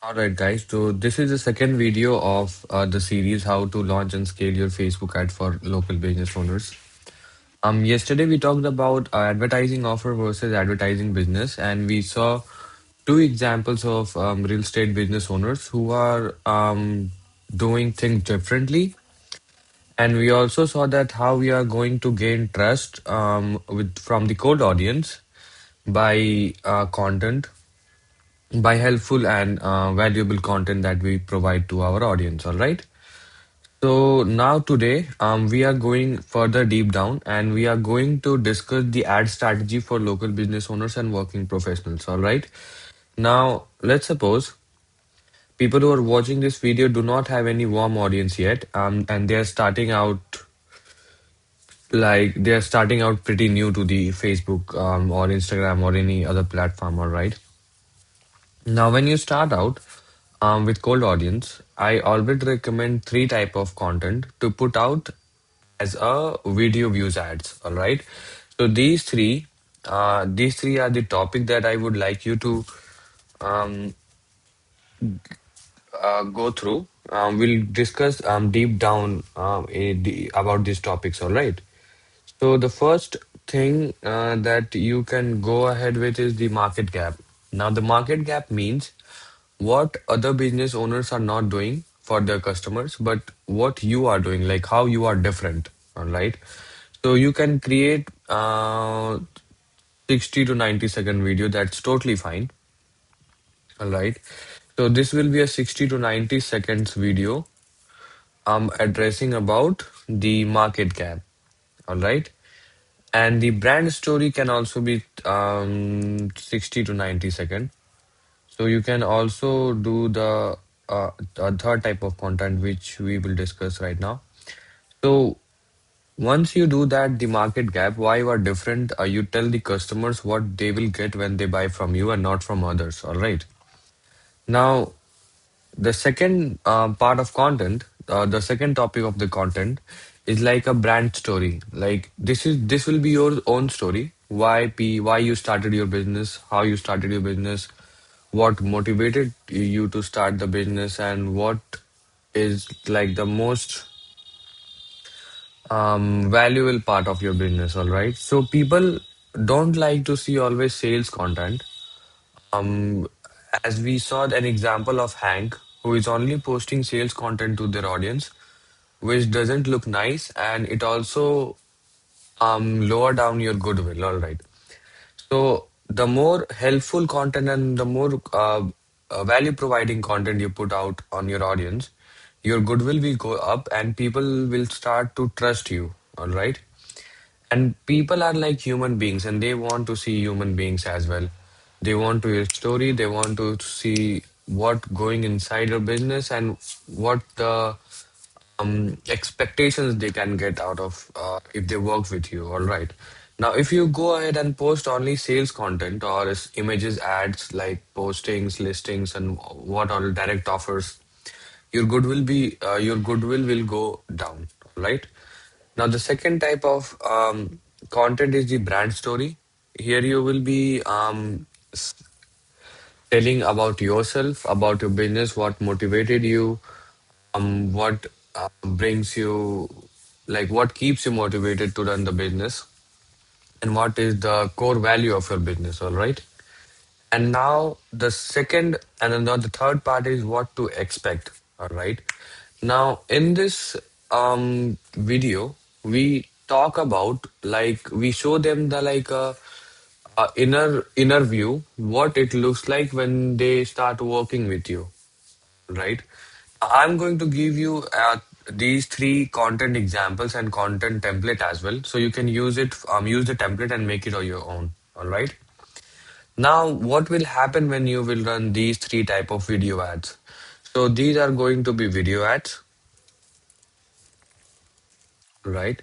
All right, guys. So this is the second video of the series how to launch and scale your Facebook ad for local business owners. Yesterday we talked about advertising offer versus advertising business, and we saw two examples of real estate business owners who are doing things differently. And we also saw that how we are going to gain trust with from the cold audience by content by helpful and valuable content that we provide to our audience. All right. So now today, we are going further deep down and we are going to discuss the ad strategy for local business owners and working professionals. All right. Now, let's suppose people who are watching this video do not have any warm audience yet, and they are starting out they are starting out pretty new to the Facebook or Instagram or any other platform. All right. Now, when you start out with cold audience, I always recommend three type of content to put out as a video views ads. All right. So these three are the topic that I would like you to um, go through. We'll discuss deep down about these topics. All right. So the first thing that you can go ahead with is the market gap. Now, the market gap means what other business owners are not doing for their customers, but what you are doing, like how you are different. All right. So you can create 60 to 90-second video. That's totally fine. All right. So this will be a 60 to 90 seconds video addressing about the market gap. All right. And the brand story can also be 60 to 90 second. So you can also do the third type of content, which we will discuss right now. So once you do that, the market gap, why you are different, you tell the customers what they will get when they buy from you and not from others. All right. Now, the second part of content, the second topic of the content is like a brand story. Like this will be your own story. Why you started your business, how you started your business, what motivated you to start the business, and what is like the most valuable part of your business. All right. So people don't like to see always sales content. Um, as we saw an example of Hank, who is only posting sales content to their audience, which doesn't look nice, and it also lower down your goodwill. All right. So the more helpful content and the more value providing content you put out on your audience, your goodwill will go up and people will start to trust you. All right. And people are like human beings and they want to see human beings as well. They want to hear story, they want to see what going inside your business and what the expectations they can get out of if they work with you. All right. Now, if you go ahead and post only sales content or images, ads like postings, listings, and what all direct offers, your goodwill will go down. Right. Now, the second type of content is the brand story. Here you will be telling about yourself, about your business, what motivated you, what brings you, like what keeps you motivated to run the business, and what is the core value of your business. All right. And now the second and then the third part is what to expect. All right. Now in this video, we talk about like we show them the inner view, what it looks like when they start working with you, right? I'm going to give you these three content examples and content template as well, so you can use the template and make it on your own. All right. Now, what will happen when you will run these three type of video ads? So these are going to be video ads, right?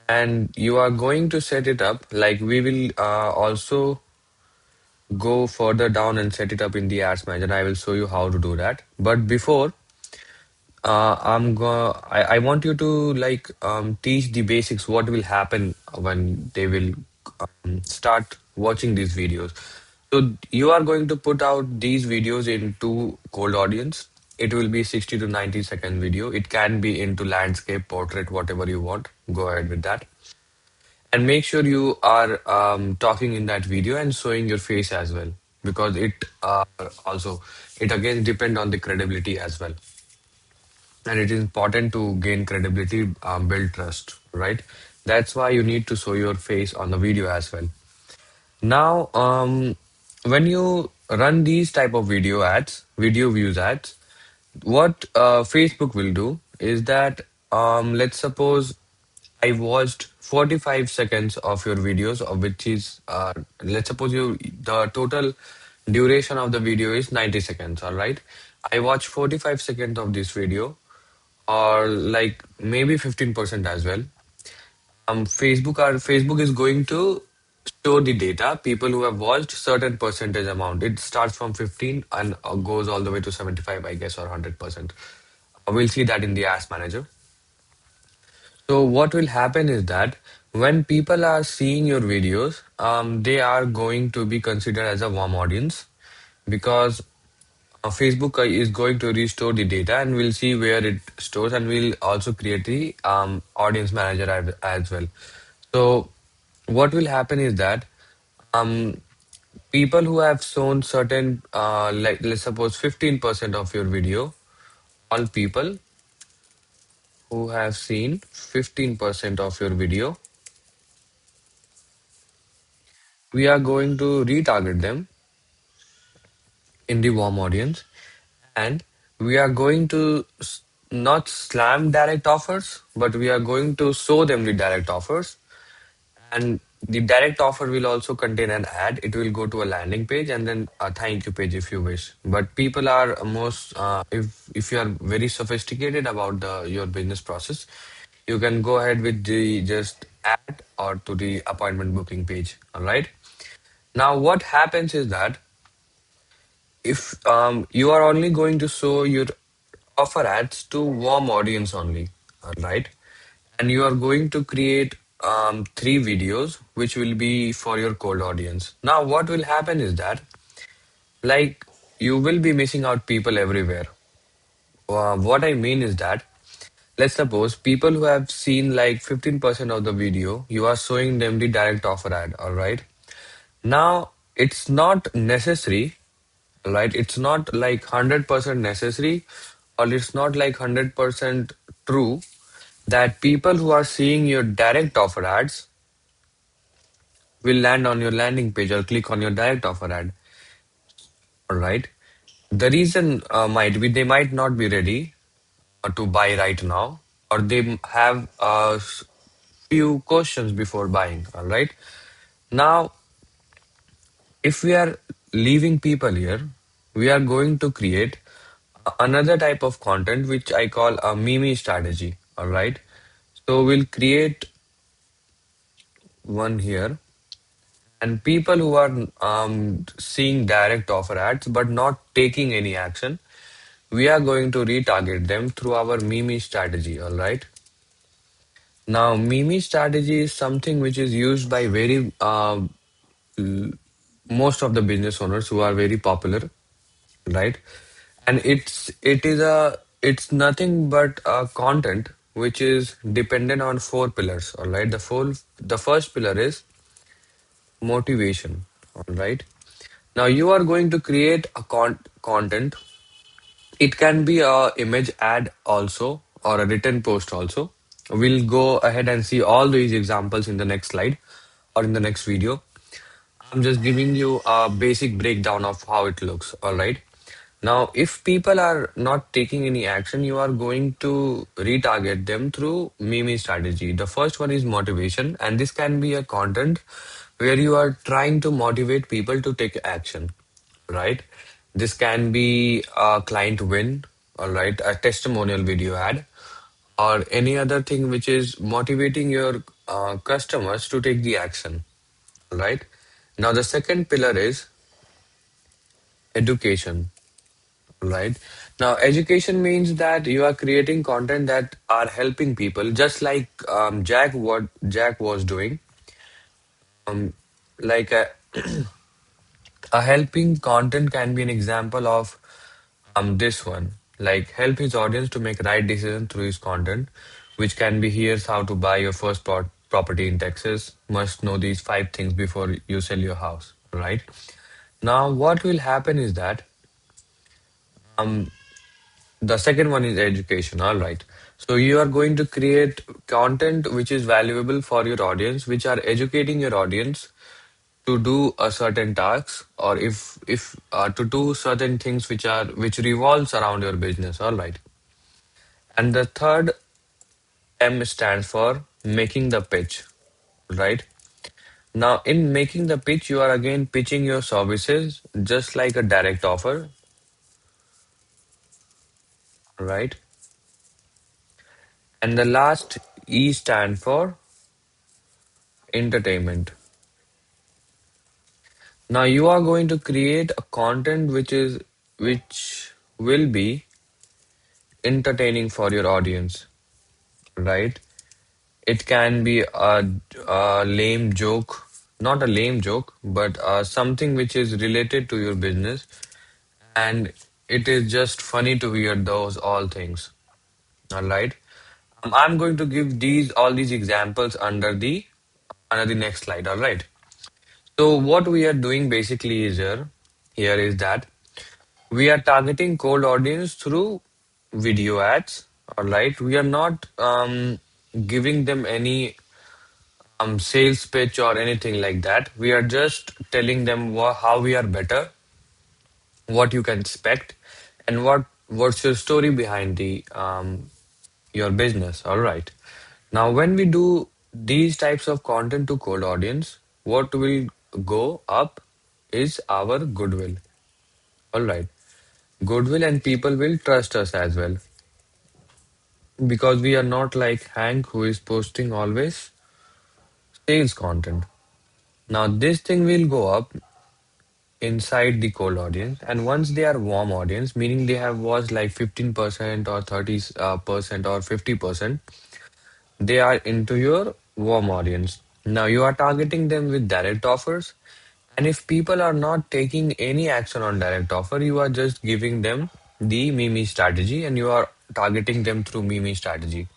And you are going to set it up like we will also go further down and set it up in the ads manager. I will show you how to do that. But before, I want you to teach the basics. What will happen when they will start watching these videos? So you are going to put out these videos into cold audience. It will be 60 to 90-second video. It can be into landscape, portrait, whatever you want. Go ahead with that. And make sure you are talking in that video and showing your face as well, because also it again depend on the credibility as well. And it is important to gain credibility, build trust, right? That's why you need to show your face on the video as well. Now, when you run these type of video ads, video views ads, what Facebook will do is that, let's suppose I watched 45 seconds of your videos, of which is, let's suppose the total duration of the video is 90 seconds, all right? I watched 45 seconds of this video, or like maybe 15% as well. Facebook is going to store the data. People who have watched certain percentage amount. It starts from 15 and goes all the way to 75, I guess, or 100%. We'll see that in the Ads Manager. So what will happen is that when people are seeing your videos, they are going to be considered as a warm audience, because Facebook is going to restore the data and we'll see where it stores, and we'll also create the audience manager as well. So what will happen is that um, people who have shown certain, like let's suppose 15% of your video, all people who have seen 15% of your video, we are going to retarget them in the warm audience, and we are going to not slam direct offers, but we are going to show them the direct offers. And the direct offer will also contain an ad. It will go to a landing page and then a thank you page if you wish. But people are most, if you are very sophisticated about your business process, you can go ahead with the just ad or to the appointment booking page. All right. Now, what happens is that if you are only going to show your offer ads to warm audience only, all right, and you are going to create three videos which will be for your cold audience. Now, what will happen is that, like, you will be missing out people everywhere. What I mean is that, let's suppose people who have seen like 15% of the video, you are showing them the direct offer ad, all right? Now, it's not necessary, right? It's not like 100% necessary, or it's not like 100% true that people who are seeing your direct offer ads will land on your landing page or click on your direct offer ad. All right. The reason might be they might not be ready to buy right now, or they have few questions before buying. All right. Now, if we are leaving people here, we are going to create another type of content which I call a Mimi strategy. All right. So we'll create one here, and people who are seeing direct offer ads but not taking any action, we are going to retarget them through our Mimi strategy. All right. Now, Mimi strategy is something which is used by very l- most of the business owners who are very popular, right? And it's nothing but a content which is dependent on four pillars. All right. The first pillar is motivation. All right. Now you are going to create a content. It can be a image ad also, or a written post also. We'll go ahead and see all these examples in the next slide or in the next video. I'm just giving you a basic breakdown of how it looks. All right. Now, if people are not taking any action, you are going to retarget them through Mimi strategy. The first one is motivation, and this can be a content where you are trying to motivate people to take action, right? This can be a client win, all right, a testimonial video ad, or any other thing which is motivating your customers to take the action, right? Now, the second pillar is education. Right. Now, education means that you are creating content that are helping people, just like what Jack was doing. Um, like A helping content can be an example of this one. Like help his audience to make right decision through his content, which can be here's how to buy your first property in Texas. Must know these five things before you sell your house, right? Now, what will happen is that um, the second one is education. All right. So you are going to create content which is valuable for your audience, which are educating your audience to do a certain task, or if to do certain things which revolves around your business. All right. And the third M stands for making the pitch, right? Now, in making the pitch, you are again pitching your services just like a direct offer, right? And the last E stand for entertainment. Now, you are going to create a content which will be entertaining for your audience, right? It can be a lame joke, not a lame joke, but something which is related to your business, and it is just funny to hear those all things. All right. I'm going to give these all these examples under the next slide. All right. So what we are doing basically is here is that we are targeting cold audience through video ads. All right. We are not giving them any sales pitch or anything like that. We are just telling them how we are better, what you can expect, and what's your story behind the your business. All right. Now, when we do these types of content to cold audience, what will go up is our goodwill. All right. Goodwill, and people will trust us as well because we are not like Hank who is posting always sales content. Now, this thing will go up inside the cold audience, and once they are warm audience, meaning they have watched like 15% or 30 percent or 50%, they are into your warm audience. Now you are targeting them with direct offers, and if people are not taking any action on direct offer, you are just giving them the Mimi strategy, and you are targeting them through Mimi strategy.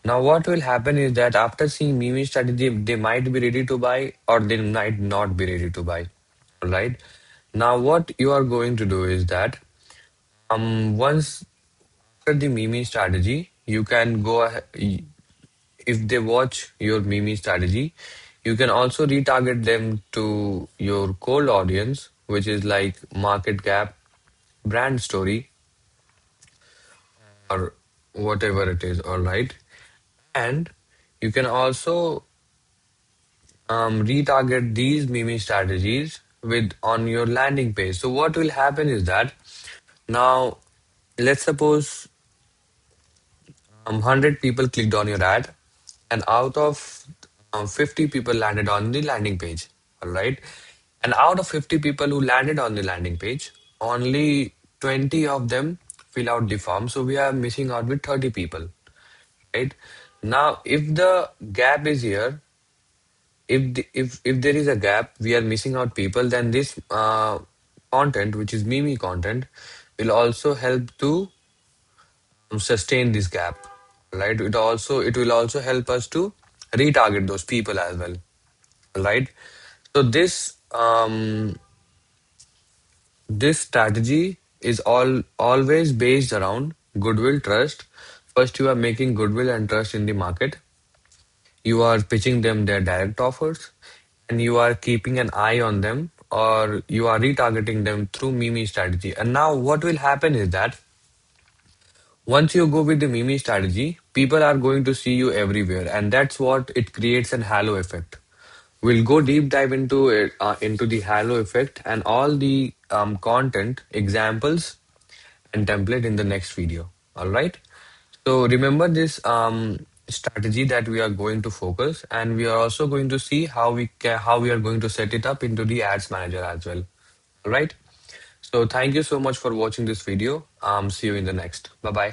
Now what will happen is that after seeing Mimi strategy, they might be ready to buy or they might not be ready to buy. All right. Now, what you are going to do is that once after the Mimi strategy, you can go ahead. If they watch your Mimi strategy, you can also retarget them to your cold audience, which is like market gap, brand story, or whatever it is. All right. And you can also retarget these Mimi strategies with on your landing page. So what will happen is that now let's suppose 100 people clicked on your ad, and out of 50 people landed on the landing page. All right. And out of 50 people who landed on the landing page, only 20 of them fill out the form. So we are missing out with 30 people, right? Now, if the gap is here, if there is a gap, we are missing out people, then this content, which is Mimi content, will also help to sustain this gap, right? It will also help us to retarget those people as well, right? So this strategy is always based around goodwill, trust. First, you are making goodwill and trust in the market. You are pitching them their direct offers, and you are keeping an eye on them, or you are retargeting them through Mimi strategy. And now, what will happen is that once you go with the Mimi strategy, people are going to see you everywhere, and that's what it creates an halo effect. We'll go deep dive into it, into the halo effect and all the content examples and template in the next video. All right. So remember this strategy that we are going to focus, and we are also going to see how we are going to set it up into the ads manager as well. All right. So thank you so much for watching this video. See you in the next. Bye bye.